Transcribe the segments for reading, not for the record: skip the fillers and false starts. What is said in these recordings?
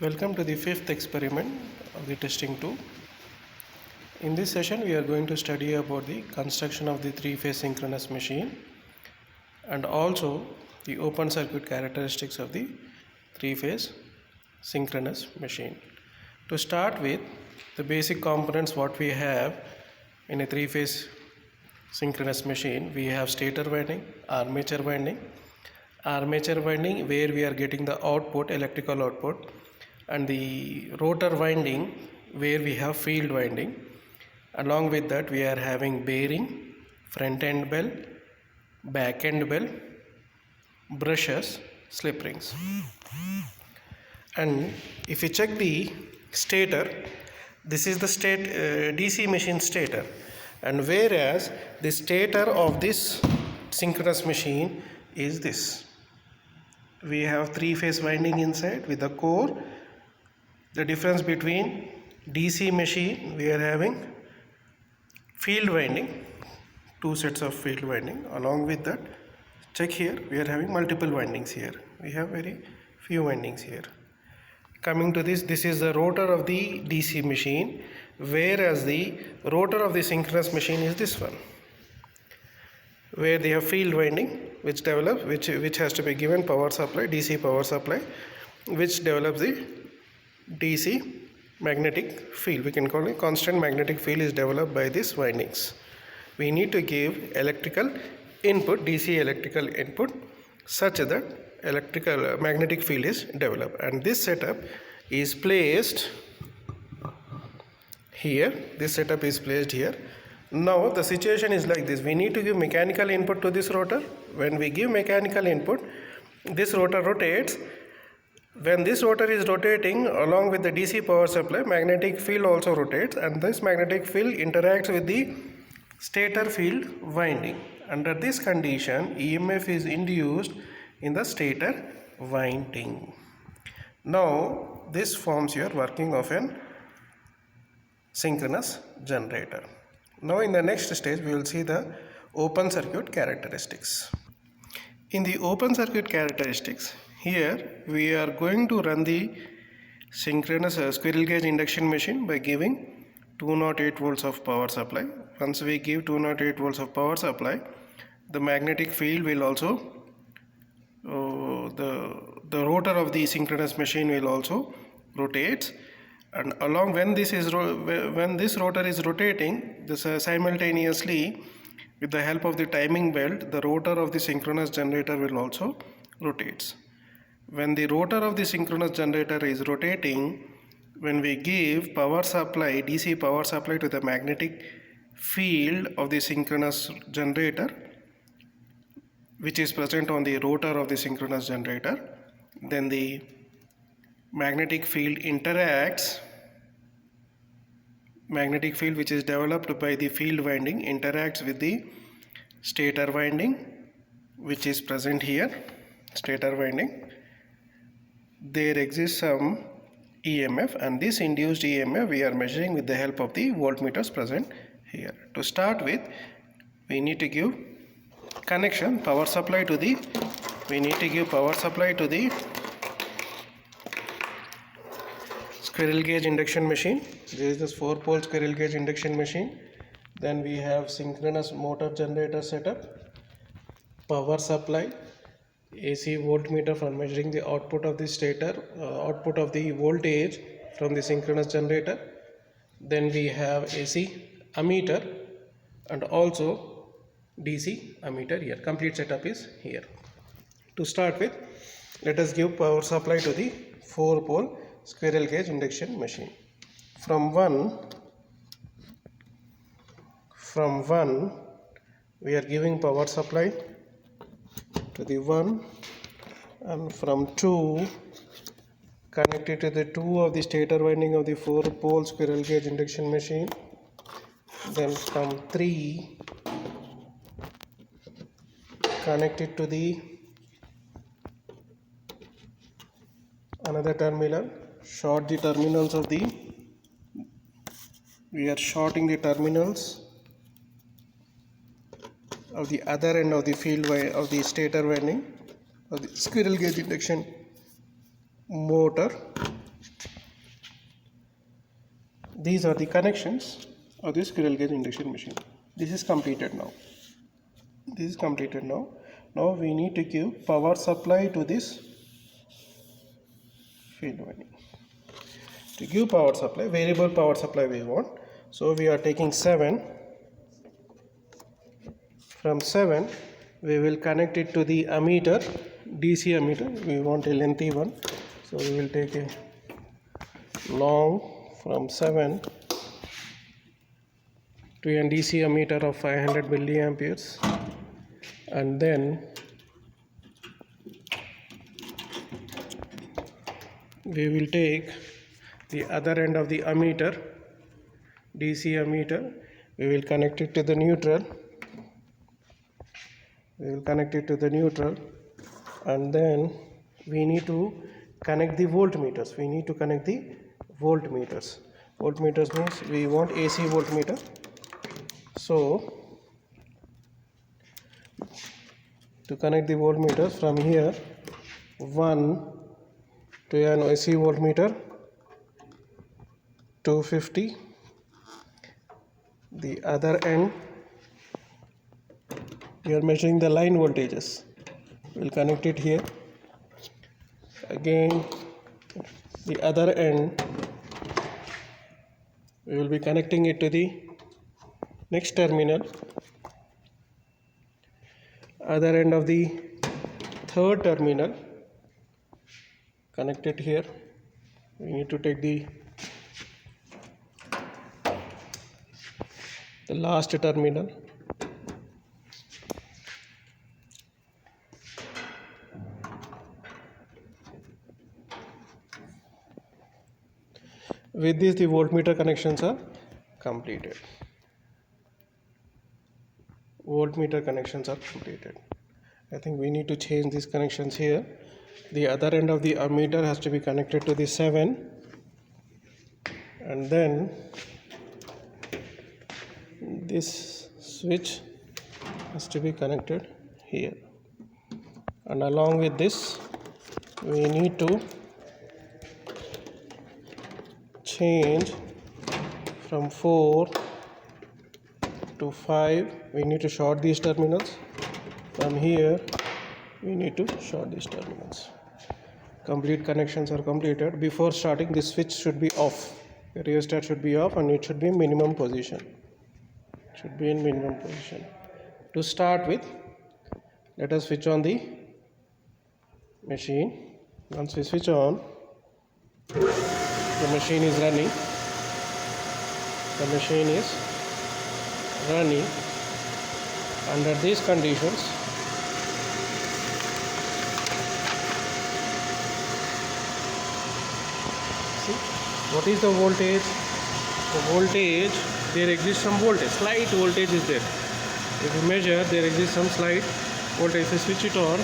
Welcome to the fifth experiment of the testing 2. In this session we are going to study about the construction of the three-phase synchronous machine and also the open circuit characteristics of the three-phase synchronous machine. To start with, the basic components what we have in a three-phase synchronous machine, we have stator winding, armature winding where we are getting the output, electrical output, and the rotor winding where we have field winding. Along with that we are having bearing, front end bell, back end bell, brushes, slip rings. And if you check the stator, this is the DC machine stator, and whereas the stator of this synchronous machine is this. We have three-phase winding inside with the core. The difference between DC machine, we are having field winding, two sets of field winding. Along with that, check here, we are having multiple windings here. We have very few windings here. Coming to this is the rotor of the DC machine, whereas the rotor of the synchronous machine is this one, where they have field winding which develops, which has to be given power supply, DC power supply, which develops the DC magnetic field. We can call it constant magnetic field is developed by these windings. We need to give electrical input, DC electrical input, such that electrical magnetic field is developed, and this setup is placed here. This setup is placed here. Now the situation is like this. We need to give mechanical input to this rotor. When we give mechanical input, this rotor rotates. When this rotor is rotating, along with the DC power supply, magnetic field also rotates, and this magnetic field interacts with the stator field winding. Under this condition, EMF is induced in the stator winding. Now this forms your working of an synchronous generator. Now in the next stage we will see the open circuit characteristics. In the open circuit characteristics, here we are going to run the synchronous squirrel cage induction machine by giving 208 volts of power supply. Once we give 208 volts of power supply, the magnetic field will also the rotor of the synchronous machine will also rotate, and along when this rotor is rotating, this simultaneously with the help of the timing belt, the rotor of the synchronous generator will also rotates. When the rotor of the synchronous generator is rotating, when we give power supply, DC power supply to the magnetic field of the synchronous generator, which is present on the rotor of the synchronous generator, then the magnetic field interacts, magnetic field which is developed by the field winding interacts with the stator winding which is present here, stator winding. There exists some EMF, and this induced EMF we are measuring with the help of the voltmeters present here. To start with, we need to give connection, power supply to the, we need to give power supply to the squirrel cage induction machine. This is this 4-pole squirrel cage induction machine. Then we have synchronous motor generator setup, power supply, AC voltmeter for measuring the output of the stator, output of the voltage from the synchronous generator. Then we have AC ammeter and also DC ammeter here. Complete setup is here. To start with, let us give power supply to the 4-pole squirrel cage induction machine. From one we are giving power supply to the 1, and from 2 connected to the 2 of the stator winding of the 4-pole squirrel cage induction machine. Then from 3 connected to the another terminal. Short the terminals of the, we are shorting the terminals of the other end of the field of the stator winding of the squirrel cage induction motor these are the connections of this squirrel cage induction machine. This is completed now. This is completed now. Now we need to give power supply to this field winding. To give power supply, variable power supply we want. So we are taking 7. From 7 we will connect it to the ammeter, DC ammeter. We want a lengthy one, so we will take a long from 7 to a DC ammeter of 500 milliamperes, and then we will take the other end of the ammeter, DC ammeter. We will connect it to the neutral. We will connect it to the neutral, and then we need to connect the voltmeters. We need to connect the voltmeters. Voltmeters means we want AC voltmeter. So to connect the voltmeters, from here 1 to an AC voltmeter, 250. The other end we are measuring the line voltages. We'll connect it here. Again, the other end we will be connecting it to the next terminal. Other end of the third terminal, connect it here. We need to take the last terminal. With this, the voltmeter connections are completed. Voltmeter connections are completed. I think we need to change these connections here. The other end of the ammeter has to be connected to the 7, and then this switch has to be connected here, and along with this we need to change from 4 to 5. We need to short these terminals. From here we need to short these terminals. Complete connections are completed. Before starting, this switch should be off. The rheostat should be off, and it should be in minimum position. Should be in minimum position. To start with, let us switch on the machine. Once we switch on, the machine is running. The machine is running under these conditions. See, what is the voltage? The voltage, there exists some voltage, slight voltage is there. If you measure, there exists some slight voltage. If you switch it on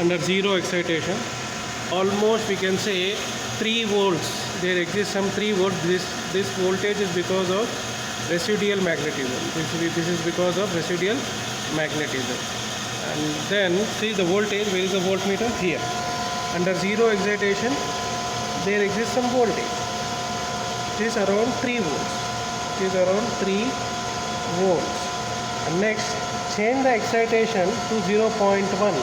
under zero excitation, almost we can say 3 volts. There exists some 3 volts. This voltage is because of residual magnetism. This is because of residual magnetism. And then see the voltage. Where is the voltmeter? Here. Under zero excitation, there exists some voltage. It is around 3 volts. It is around 3 volts. And next, change the excitation to 0.1.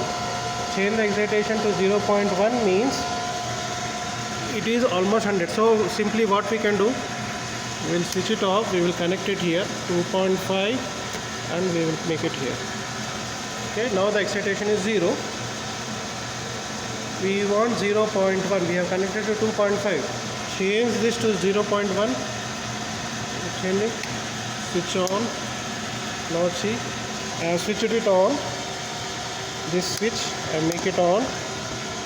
Change the excitation to 0.1 means it is almost 100. So simply what we can do, we will switch it off. We will connect it here 2.5, and we will make it here. Okay, now the excitation is 0. We want 0.1. We have connected to 2.5. Change this to 0.1. Change it. Switch on. Now see, I have switched it on. This switch, I make it on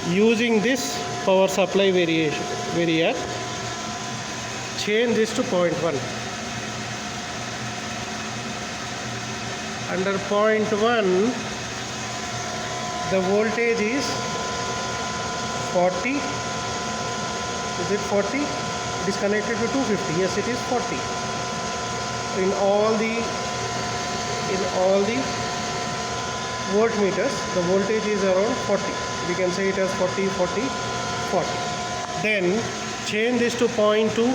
using this power supply variac. Change this to 0.1. Under 0.1, the voltage is 40. Is it 40? It is connected to 250. Yes, it is 40. In all the voltmeters, the voltage is around 40. We can say it as 40, 40, 40. Then change this to 0.2.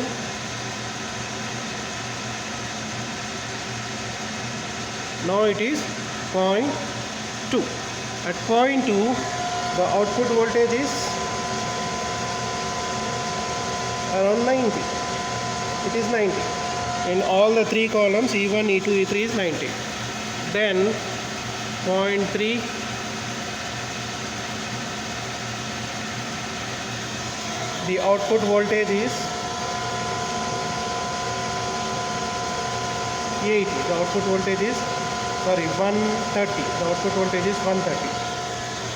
Now it is 0.2. At 0.2 the output voltage is around 90. It is 90. In all the three columns, E1, E2, E3 is 90. Then 0.3, the output voltage is 80. The output voltage is 130. The output voltage is 130.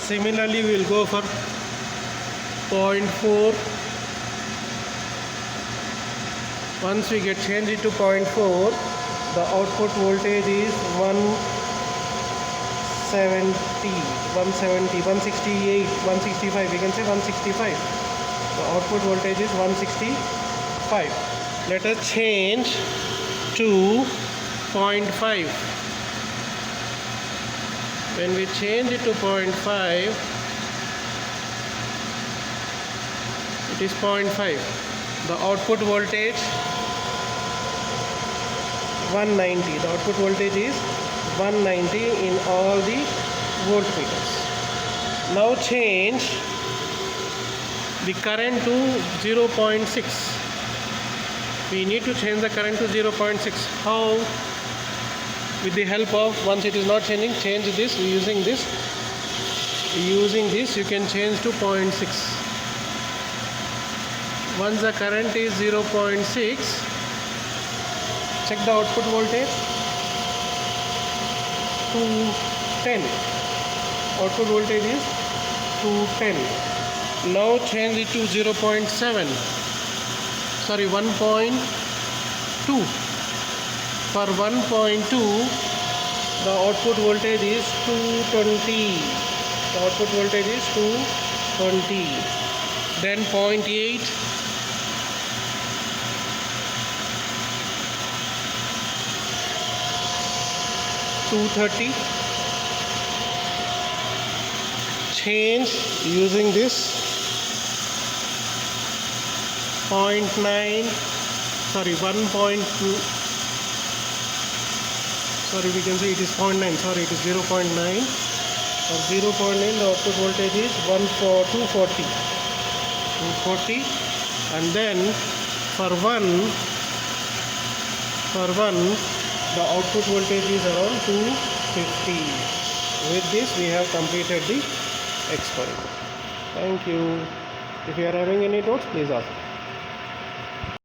Similarly, we will go for 0.4. Once we get changed it to 0.4, the output voltage is 170, 168, 165. We can say 165. The output voltage is 165. Let us change to 0.5. When we change it to 0.5, it is 0.5. The output voltage 190. The output voltage is 190 in all the voltmeters. Now change the current to 0.6. We need to change the current to 0.6. How? With the help of, once it is not changing, change this using this. Using this you can change to 0.6. Once the current is 0.6, check the output voltage, 210. Output voltage is 210. Now change it to 0.7. 1.2. For 1.2, the output voltage is 220. The output voltage is 220. Then 0.8. 230. Change using this 0.9, 1.2. We can say it is 0.9. It is 0.9. For 0.9, the output voltage is 240. And then for 1, the output voltage is around 250. With this we have completed the experiment. Thank you. If you are having any doubts, please ask.